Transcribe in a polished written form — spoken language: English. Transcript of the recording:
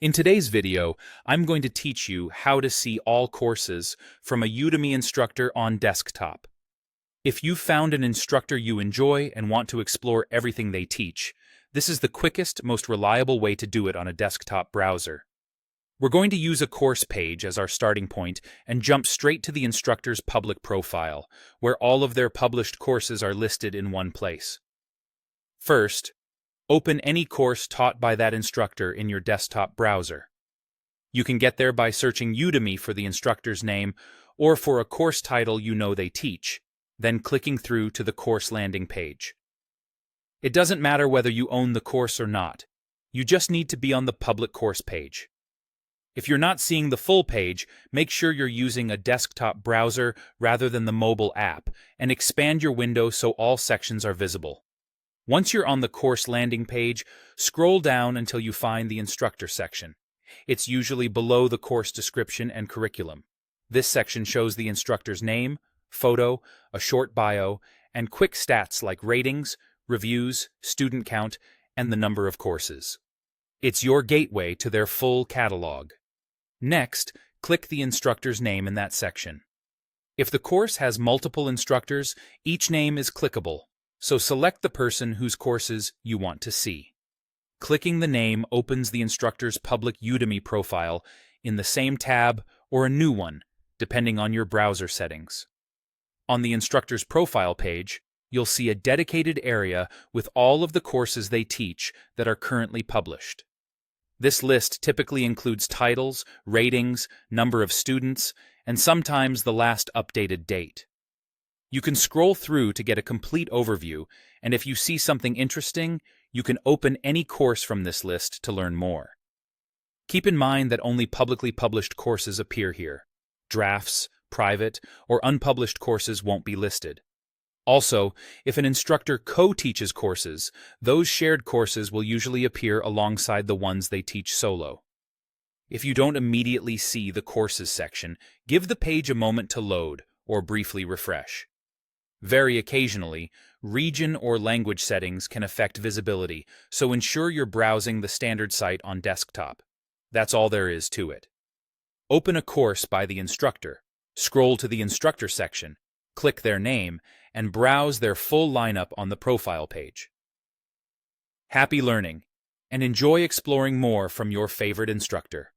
In today's video, I'm going to teach you how to see all courses from a Udemy instructor on desktop. If you've found an instructor you enjoy and want to explore everything they teach, this is the quickest, most reliable way to do it on a desktop browser. We're going to use a course page as our starting point and jump straight to the instructor's public profile, where all of their published courses are listed in one place. First, open any course taught by that instructor in your desktop browser. You can get there by searching Udemy for the instructor's name or for a course title you know they teach, then clicking through to the course landing page. It doesn't matter whether you own the course or not. You just need to be on the public course page. If you're not seeing the full page, make sure you're using a desktop browser rather than the mobile app, and expand your window so all sections are visible. Once you're on the course landing page, scroll down until you find the instructor section. It's usually below the course description and curriculum. This section shows the instructor's name, photo, a short bio, and quick stats like ratings, reviews, student count, and the number of courses. It's your gateway to their full catalog. Next, click the instructor's name in that section. If the course has multiple instructors, each name is clickable, so select the person whose courses you want to see. Clicking the name opens the instructor's public Udemy profile in the same tab or a new one, depending on your browser settings. On the instructor's profile page, you'll see a dedicated area with all of the courses they teach that are currently published. This list typically includes titles, ratings, number of students, and sometimes the last updated date. You can scroll through to get a complete overview, and if you see something interesting, you can open any course from this list to learn more. Keep in mind that only publicly published courses appear here. Drafts, private, or unpublished courses won't be listed. Also, if an instructor co-teaches courses, those shared courses will usually appear alongside the ones they teach solo. If you don't immediately see the courses section, give the page a moment to load or briefly refresh. Very occasionally, region or language settings can affect visibility, so ensure you're browsing the standard site on desktop. That's all there is to it. Open a course by the instructor, scroll to the instructor section, click their name, and browse their full lineup on the profile page. Happy learning, and enjoy exploring more from your favorite instructor.